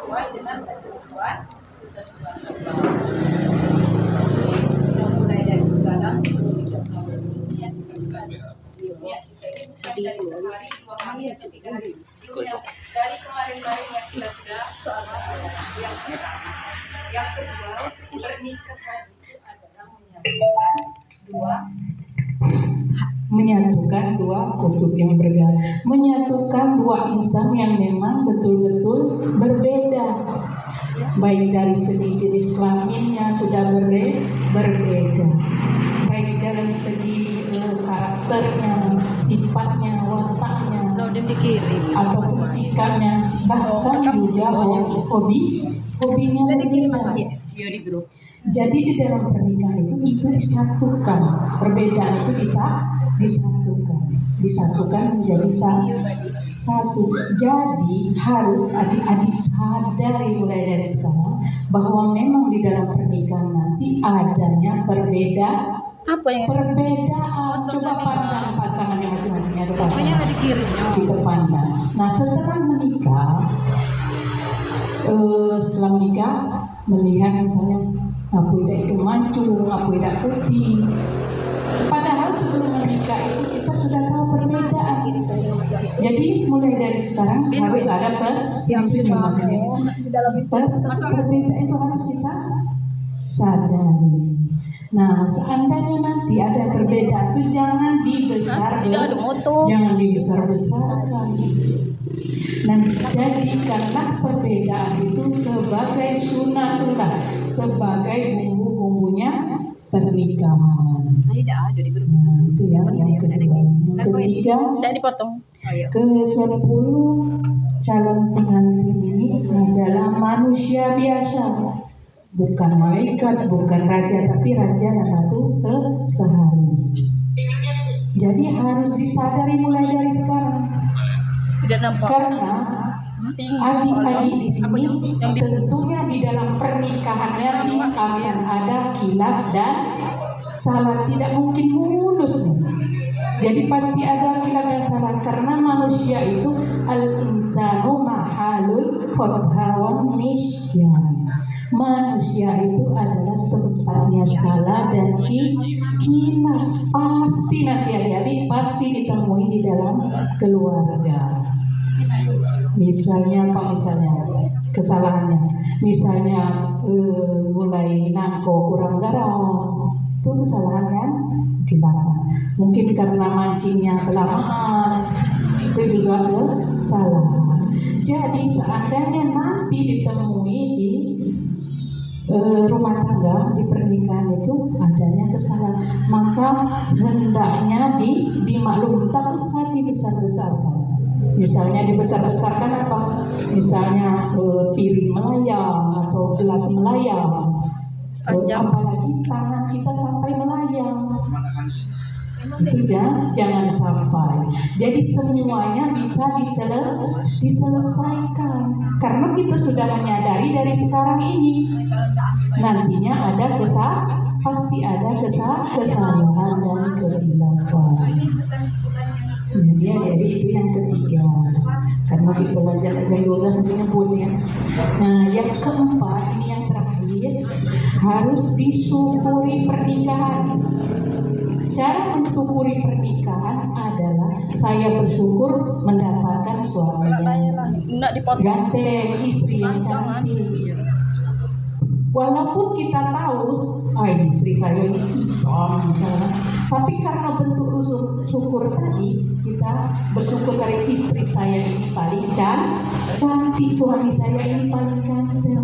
sesuai dengan ketentuan kita mulai dari sekarang sebelum kita niat kita ini dari sehari 2 kali atau 3 hari dari kemarin-kemarin yang kita sudah yang pertama. Yang kedua, pernikahan itu adalah menyatukan dua kutub yang berbeda, menyatukan dua insan yang memang betul-betul berbeda, baik dari segi jenis kelaminnya sudah berbeda, baik dalam segi karakternya, sifatnya, wataknya, ataupun sikapnya, bahkan juga hobinya berbeda. Jadi di dalam pernikahan itu disatukan, perbedaan itu disatukan menjadi satu. Jadi harus adik-adik sadari mulai dari sekarang bahwa memang di dalam pernikahan nanti adanya perbedaan. Coba pandang pasangannya masing-masing, ada pasangan kita pandang. Nah setelah menikah, melihat misalnya aku tidak itu mancung, aku tidak putih. Padahal sebelum menikah itu kita sudah tahu perbedaan. Jadi mulai dari sekarang harus ada perbedaan itu harus kita sadari. Nah, seandainya nanti ada perbedaan itu jangan dibesar-besarkan. Nah, jadikanlah perbedaan itu sebagai sunatullah, sebagai bumbu-bumbunya pernikahan. Nah, itu yang kedua. Yang ketiga, ke-10 calon pengantin ini adalah manusia biasa. Bukan malaikat, bukan raja, tapi raja dan ratu sehari. Jadi harus disadari mulai dari sekarang. Karena adik-adik di sini tentunya di dalam pernikahan nanti akan ada khilaf dan salah, tidak mungkin mulus nih. Jadi pasti ada khilaf dan salah karena manusia itu al-insanu mahalul khothawan nisyan. Manusia itu adalah tempatnya salah dan khilaf. Pasti nanti adik-adik pasti ditemui di dalam keluarga. Misalnya kesalahannya, misalnya mulai nangko kurang garam, itu kesalahan kan dilakukan. Mungkin karena mancingnya kelamaan, itu juga kesalahan. Jadi seandainya nanti ditemui di rumah tangga, di pernikahan itu adanya kesalahan, maka hendaknya dimaklum, tak usah dibesar-besarkan. Misalnya dibesar-besarkan apa? Misalnya piring melayang atau gelas melayang, apalagi tangan kita sampai melayang. Itu jangan sampai. Jadi semuanya bisa diselesaikan karena kita sudah menyadari dari sekarang ini nantinya ada pasti ada kesalahan dan kehilafan. Jadi itu yang ketiga. Karena kita belajar 12 sampai nyebut ya. Nah, yang keempat ini yang terakhir, harus disyukuri pernikahan. Cara mensyukuri pernikahan adalah saya bersyukur mendapatkan suami yang ganteng, istri yang cantik. Walaupun kita tahu, istri saya ini hitam misalnya, tapi karena bentuk syukur tadi, kita bersyukur dari istri saya ini paling cantik, suami saya ini paling ganteng.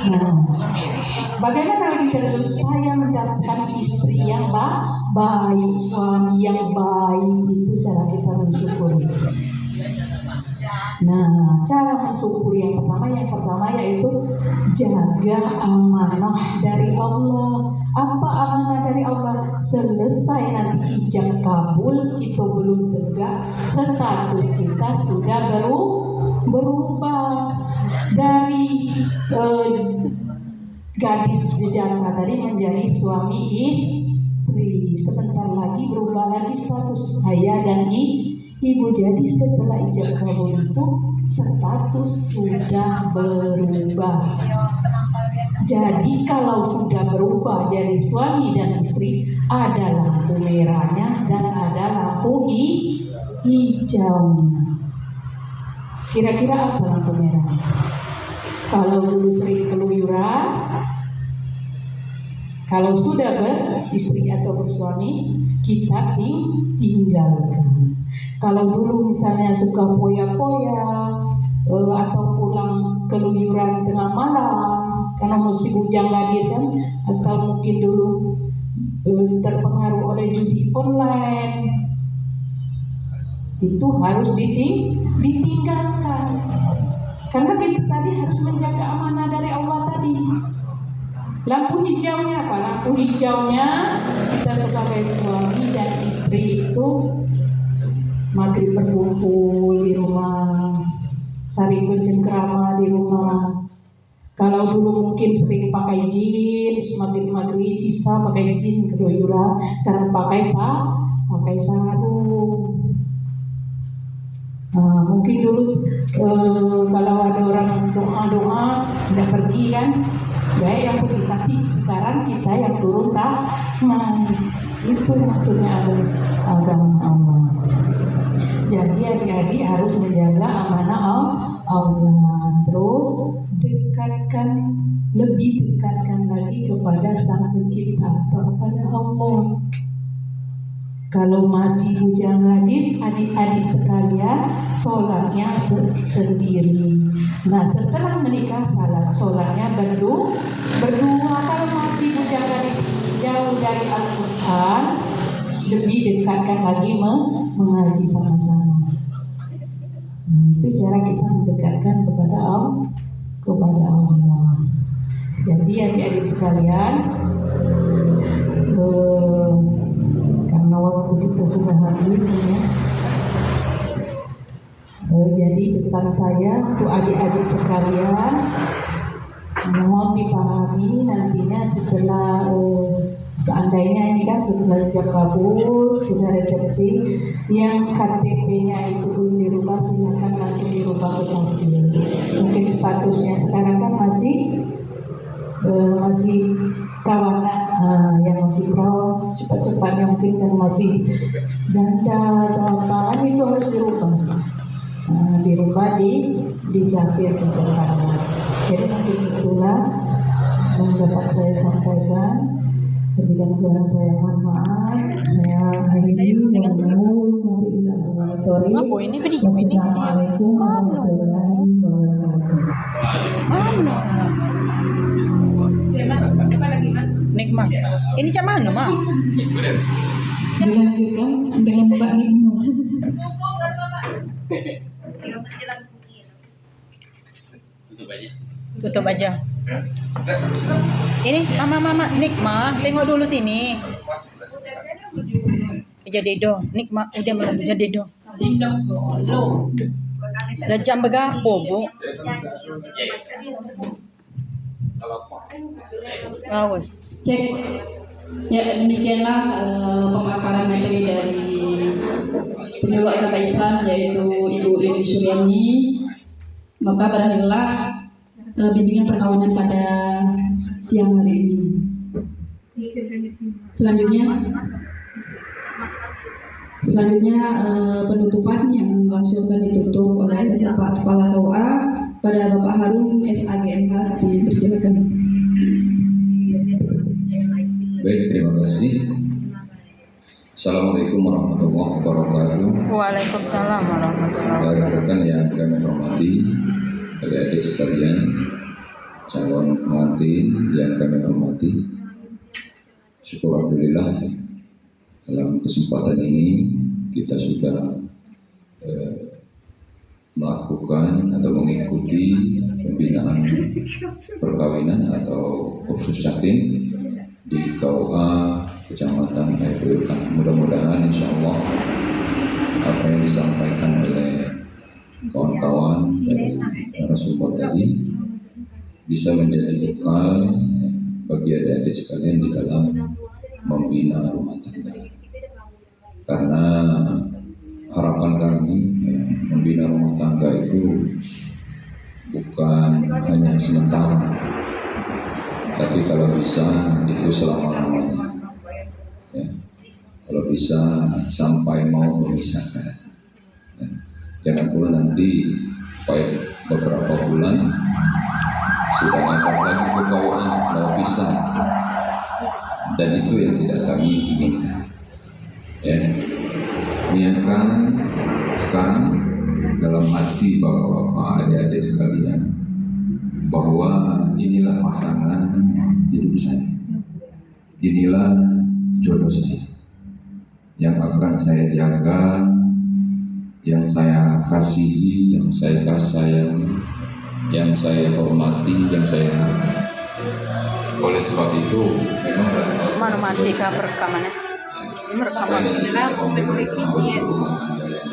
Nah, bagaimana lagi saya mendapatkan istri yang baik, suami yang baik, itu cara kita mensyukuri. Nah, cara mensyukuri yang pertama yaitu jaga amanah dari Allah. Apa amanah dari Allah? Selesai nanti ijab kabul, kita belum tegak, status kita sudah berubah dari gadis jejaka tadi menjadi suami istri. Sebentar lagi berubah lagi status ayah dan Ibu jadi setelah ijab kabul itu status sudah berubah. Jadi kalau sudah berubah jadi suami dan istri, ada lampu merahnya dan ada lampu hijaunya. Kira-kira apa lampu merahnya? Kalau dulu sering keluyuran, kalau sudah beristri atau bersuami, kita tinggalkan. Kalau dulu misalnya suka poya-poya atau pulang keluyuran tengah malam karena musim bujang gadis kan, atau mungkin dulu terpengaruh oleh judi online, itu harus ditinggalkan. Karena kita tadi harus menjaga amanah dari Allah tadi. Lampu hijaunya apa? Lampu hijaunya kita sebagai suami dan istri itu maghrib berkumpul di rumah, saling bercengkrama di rumah. Kalau dulu mungkin sering pakai jeans, maghrib bisa pakai jeans keluyuran karena pakai sarung. Nah, mungkin dulu kalau ada orang doa nggak pergi kan, gaya yang pergi, tapi sekarang kita yang turun tangan. Itu maksudnya agama Allah. Jadi adik-adik harus menjaga amanah Allah. Terus lebih dekatkan lagi kepada Sang Pencipta atau kepada Allah. Kalau masih bujang gadis, adik-adik sekalian, sholatnya sendiri. Nah, setelah menikah sholatnya berdua. Kalau masih bujang gadis jauh dari Al-Quran, lebih dekatkan lagi mengaji sama-sama. Nah, itu cara kita mendekatkan kepada Allah. Jadi adik-adik sekalian, karena waktu kita sudah habis ya. Jadi pesan saya untuk adik-adik sekalian, mohon dipahami nantinya setelah seandainya ini kan sudah ijab kabul, sudah resepsi, yang KTP-nya itu belum dirubah, silakan langsung dirubah ke Capil. Mungkin statusnya sekarang kan masih perawan, yang masih perawan cepat-cepatnya mungkin kan masih janda atau apa, itu harus dirubah di Capil secepatnya. Jadi mungkin itulah yang dapat saya sampaikan. Lebih dan kurang saya mohon maaf. Saya akhiri Wassalamualaikum warahmatullahi wabarakatuh. Nikmat. Ini cak mana, Mak? Dilanjutkan dengan Mbak Nikmat. Tutup aja. Ini mama Nikmat, tengok dulu sini. Jadi do, Nikmat udah jadi do. Dah jam berapa, Bu? Awas. Cek. Ya, demikianlah pemaparan materi dari penyuluh agama Islam yaitu Ibu Lili Suryani. Maka berakhirlah bimbingan perkawinan pada siang hari ini. Selanjutnya penutupan yang langsung akan ditutup oleh Bapak Kepala KUA pada Bapak Harun SAGMH, dipersilakan. Baik, terima kasih. Assalamualaikum warahmatullahi wabarakatuh. Waalaikumsalam warahmatullahi wabarakatuh. Rekan yang kami hormati, adik-adik sekalian, calon pengantin yang kami hormati, syukur alhamdulillah dalam kesempatan ini kita sudah melakukan atau mengikuti pembinaan perkawinan atau kursus yatim di KUA Kecamatan Airul. Mudah-mudahan insya Allah apa yang disampaikan oleh kawan-kawan dari narasumber tadi bisa menjadi bekal bagi adik-adik sekalian di dalam membina rumah tangga. Karena harapan kami membina rumah tangga itu bukan hanya sementara, tapi kalau bisa itu selama-lamanya. Ya. Kalau bisa sampai mau memisahkan. Ya. Jangan pula nanti beberapa bulan sudah ngangkat lagi ke KUA mau bisa, dan itu yang tidak kami inginkan. Ya. Niatkan sekarang dalam hati bapak-bapak, adik-adik sekalian, bahwa inilah pasangan hidup saya, inilah jodoh saya yang akan saya jaga, yang saya kasihi, yang saya sayangi, yang saya hormati, yang saya hargai. Oleh sebab itu memang Mana mati kah perekamannya? Merekaman. saya tidak memberikan rumah tangga yang